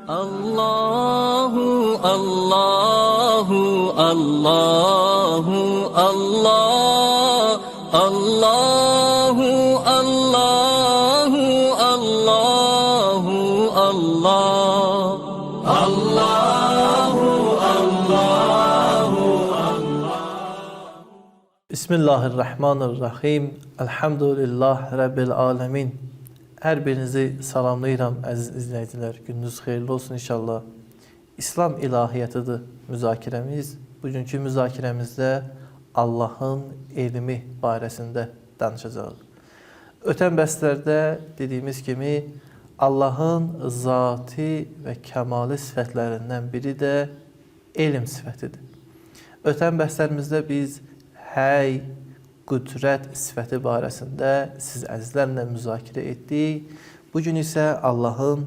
Allahu Allahu Allahu Allah Allahu Allahu Allahu Allah Allahu Allahu Bismillahirrahmanirrahim. Elhamdülillah Rabbil alemin. Hər birinizi salamlayıram əziz izləyicilər. Gününüz xeyirli olsun inşallah. İslam ilahiyyətidir müzakirəmiz. Bugünkü müzakirəmizdə Allahın elmi barəsində danışacağıq. Ötən bəslərdə dediyimiz kimi Allahın zati və kəmali sifətlərindən biri də elm sifətidir. Ötən bəslərimizdə biz həy, qüdrət sifəti barəsində siz əzizlərlə müzakirə etdik. Bugün isə Allahın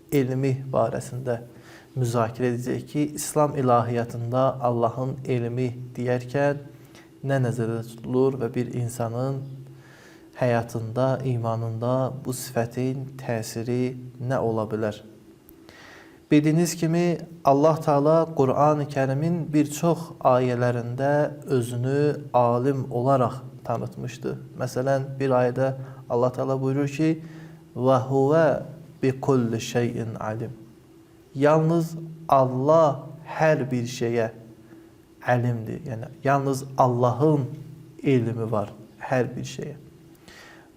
elmi barəsində müzakirə edəcək ki, İslam ilahiyyatında Allahın elmi deyərkən nə nəzərdə tutulur və bir insanın həyatında, imanında bu sifətin təsiri nə ola bilər? Bildiyiniz kimi Allah Teala Qur'an-ı Kərimin bir çox ayələrində özünü alim olaraq tanıtmışdı. Məsələn, bir ayədə Allah Teala buyurur ki: "Və huvə bi kulli şeyin alim." Yalnız Allah hər bir şeyə alimdir. Yəni yalnız Allahın elmi var hər bir şeyə.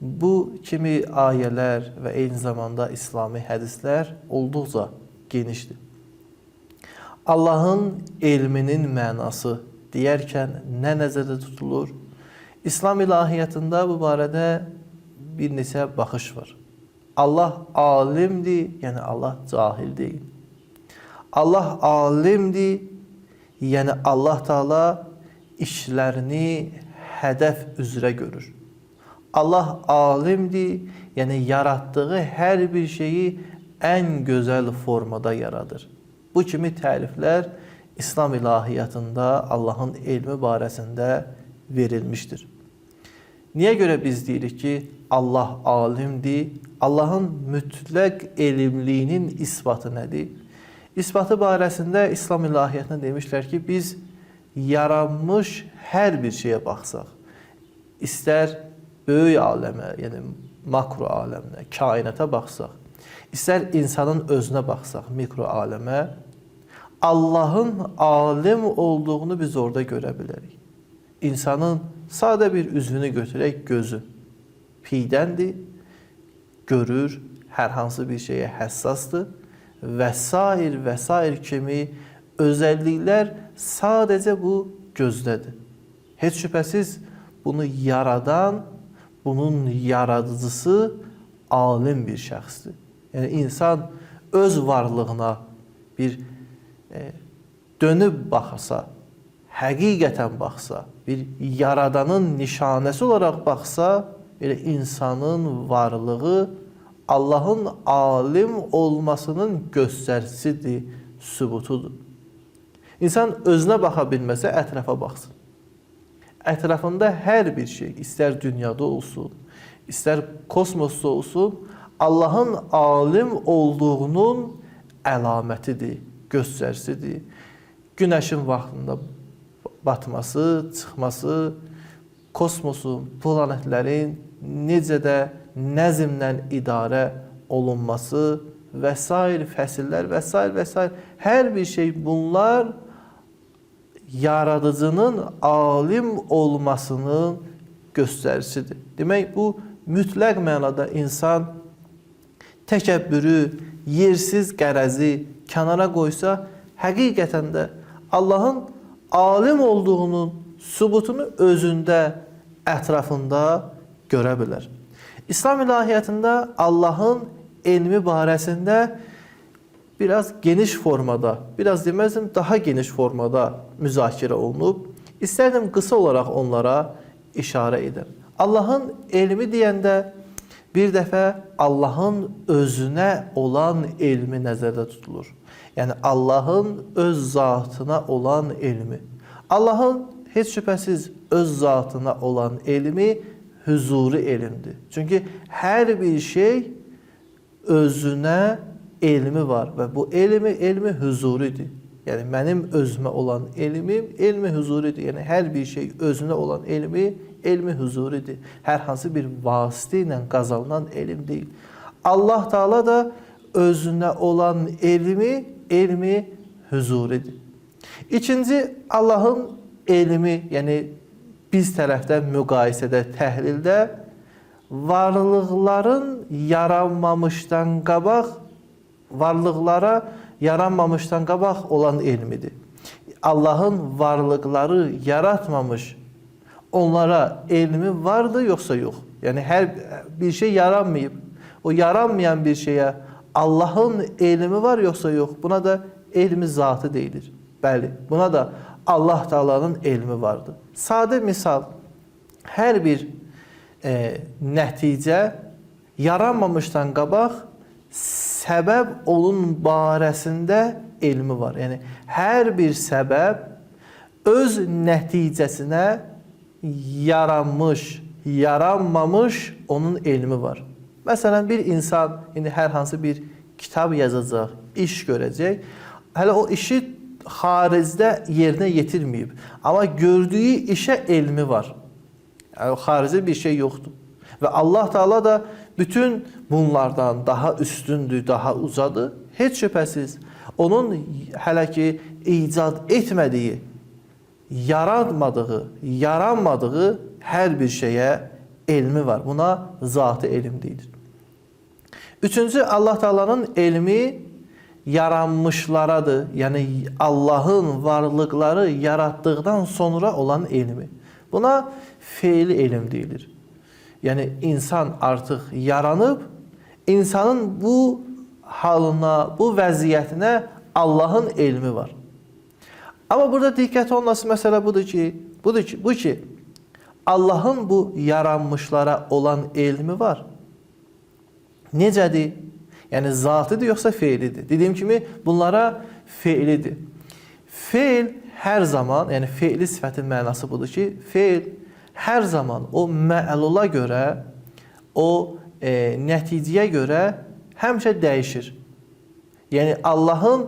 Bu kimi ayələr və eyni zamanda İslami hədislər olduqca genişdir. Allahın elminin mənası deyərkən nə nəzərdə tutulur? İslam ilahiyyatında bu barədə bir neçə baxış var. Allah alimdir, yəni Allah cahil deyil. Allah alimdir, yəni Allah Teala işlərini hədəf üzrə görür. Allah alimdir, yəni yaratdığı hər bir şeyi ən gözəl formada yaradır. Bu kimi təriflər İslam ilahiyyatında Allahın elmi barəsində verilmişdir. Niyə görə biz deyirik ki, Allah alimdir? Allahın mütləq elmliyinin isbatı nədir? İsbatı barəsində İslam ilahiyyatına demişlər ki, biz yaranmış hər bir şeyə baxsaq, istər böyük aləmə, yəni makro aləminə, kainata baxsaq, İstər insanın özünə baxsaq, mikro aləmə, Allahın alim olduğunu biz orada görə bilərik. İnsanın sadə bir üzvünü götürək, gözü piydəndir, görür, hər hansı bir şeyə həssasdır və s. kimi özəlliklər sadəcə bu gözdədir. Heç şübhəsiz bunu yaradan, bunun yaradıcısı alim bir şəxsdir. Yəni insan öz varlığına bir dönüb baxsa, həqiqətən baxsa, bir yaradanın nişanəsi olaraq baxsa, elə insanın varlığı Allahın alim olmasının göstəricisidir, sübutudur. İnsan özünə baxa bilməsə, ətrafa baxsın. Ətrafında hər bir şey, istər dünyada olsun, istər kosmosda olsun, Allahın alim olduğunun əlamətidir, göstəricisidir. Günəşin vaxtında batması, çıxması, kosmosun, planetlərin necə də nəzmlə idarə olunması və s. fəsillər və s. Hər bir şey bunlar yaradıcının alim olmasının göstəricisidir. Demək, bu mütləq mənada insan təkəbbürü, yersiz qərəzi kənara qoysa, həqiqətən də Allahın alim olduğunun sübutunu özündə, ətrafında görə bilər. İslam ilahiyyatında Allahın elmi barəsində biraz geniş formada, biraz deməzdim daha geniş formada müzakirə olunub. İstərdim qısa olaraq onlara işarə edim. Allahın elmi deyəndə bir dəfə Allahın özünə olan elmi nəzərdə tutulur. Yəni Allahın öz zatına olan elmi. Allahın heç şübhəsiz öz zatına olan elmi huzuri elmdir. Çünki hər bir şey özünə elmi var və bu elmi huzuridir. Yəni mənim özümə olan elmim elmi huzuridir. Yəni hər bir şey özünə olan elmi huzuridir. Hər hansı bir vasitə ilə qazanılan elm deyil. Allah Taala da özünə olan elmi huzuridir. İkinci, Allahın elmi, yəni biz tərəfdən müqayisədə, təhlildə varlıqların yaranmamışdan qabaq olan elmidir. Allahın varlıqları yaratmamış, onlara elmi vardı yoxsa yox? Yəni hər bir şey yaranmayıb. O yaranmayan bir şeyə Allahın elmi var yoxsa yox? Buna da elmi zatı deyilir. Bəli, buna da Allah Taala'nın elmi vardı. Sadə misal, hər bir nəticə yaranmamışdan qabaq səbəb onun barəsində elmi var. Yəni hər bir səbəb öz nəticəsinə yaranmış, yaranmamış onun elmi var. Məsələn, bir insan indi hər hansı bir kitab yazacaq, iş görəcək. Hələ o işi xaricdə yerinə yetirməyib. Amma gördüyü işə elmi var. Yəni, xaricdə bir şey yoxdur. Və Allah Taala da bütün bunlardan daha üstündür, daha ucadır. Heç şübhəsiz onun hələ ki icad etmədiyi, yaranmadığı hər bir şeyə elmi var. Buna zatı elm deyilir. Üçüncü, Allah Taala'nın elmi yaranmışlaradır. Yəni Allahın varlıqları yaratdıqdan sonra olan elmi. Buna feili elm deyilir. Yəni insan artıq yaranıb, insanın bu halına, bu vəziyyətinə Allahın elmi var. Amma burada diqqət olunması məsələ budur ki, Allahın bu yaranmışlara olan elmi var. Necədir? Yəni zatıdır yoxsa feilidir? Dediyim kimi bunlara feilidir. Feil hər zaman, yəni feili sifətin mənası budur ki, feil hər zaman o mə'lula görə, o nəticəyə görə həmişə dəyişir. Yəni Allahın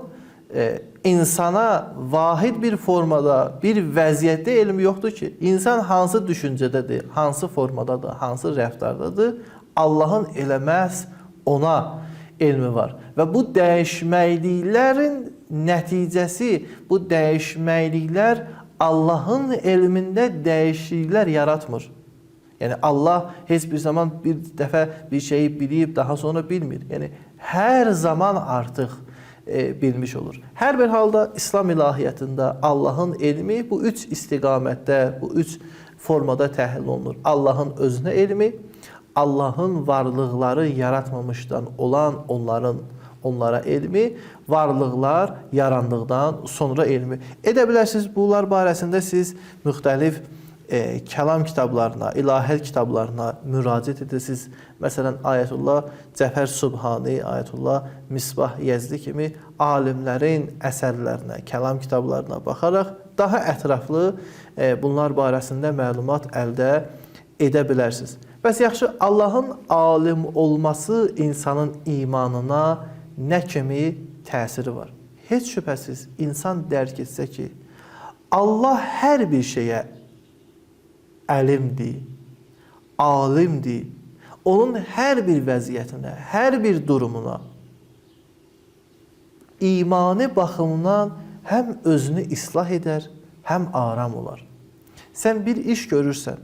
insana vahid bir formada, bir vəziyyətdə elmi yoxdur ki, insan hansı düşüncədədir, hansı formadadır, hansı rəftardadır, Allahın elə məhz ona elmi var. Və bu dəyişməkliklərin nəticəsi, bu dəyişməkliklər Allahın elmində dəyişikliklər yaratmır. Yəni Allah heç bir zaman bir dəfə bir şeyi bilib, daha sonra bilmir. Yəni hər zaman artıq bilmiş olur. Hər bir halda İslam ilahiyyatında Allahın elmi bu üç istiqamətdə, bu üç formada təhlil olunur. Allahın özünə elmi, Allahın varlıqları yaratmamışdan olan onlara elmi, varlıqlar yarandıqdan sonra elmi. Edə bilərsiniz, bunlar barəsində siz müxtəlif kəlam kitablarına, ilahiyat kitablarına müraciət edirsiniz. Məsələn, Ayətullah Cəfər Subhani, Ayətullah Misbah Yezdi kimi alimlərin əsərlərinə, kəlam kitablarına baxaraq daha ətraflı bunlar barəsində məlumat əldə edə bilərsiniz. Bəs yaxşı, Allahın alim olması insanın imanına nə kimi təsiri var? Heç şübhəsiz insan dərk etsə ki, Allah hər bir şeyə əlimdir, alimdir, onun hər bir vəziyyətinə, hər bir durumuna imani baxımından həm özünü islah edər, həm aram olar. Sən bir iş görürsən,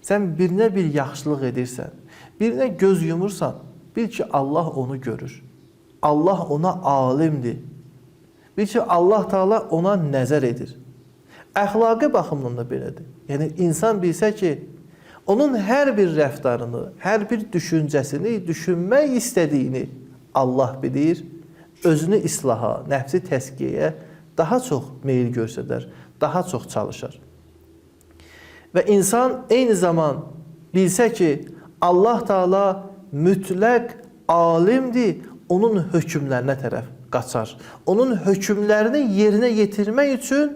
sən birinə bir yaxşılıq edirsən, birinə göz yumursan, bil ki Allah onu görür. Allah ona alimdir. Bil ki Allah Taala ona nəzər edir. Əxlaqi baxımdan da belədir. Yəni insan bilsə ki, onun hər bir rəftarını, hər bir düşüncəsini, düşünmək istədiyini Allah bilir, özünü islaha, nəfsi təskiyəyə daha çox meyil göstərər, daha çox çalışar. Və insan eyni zaman bilsə ki, Allah Taala mütləq alimdir, onun hökmlərinə tərəf qaçar. Onun hökmlərini yerinə yetirmək üçün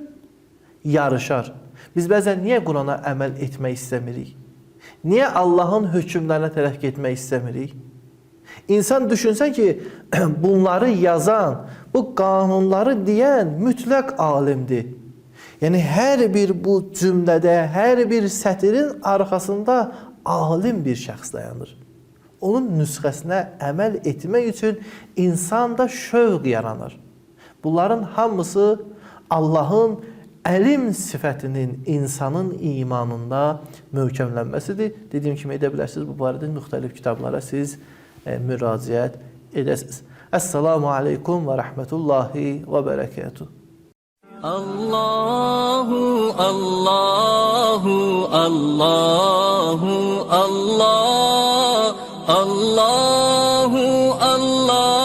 yarışar. Biz bəzən niyə Qurana əməl etmək istəmirik? Niyə Allahın hökmlərinə tərəf getmək istəmirik? İnsan düşünsən ki, bunları yazan, bu qanunları deyən mütləq alimdir. Yəni hər bir bu cümlədə, hər bir sətirin arxasında alim bir şəxs dayanır. Onun nüsxəsinə əməl etmək üçün insanda şövq yaranır. Bunların hamısı Allahın əlim sifətinin insanın imanında möhkəmlənməsidir. Dediyim kimi edə bilərsiniz, bu barədə müxtəlif kitablara siz müraciət edəsiniz. Əssalamu aleykum və rəhmətullahi və bərəkətuh. Allahu, Allahu, Allahu, Allah, Allahu, Allah.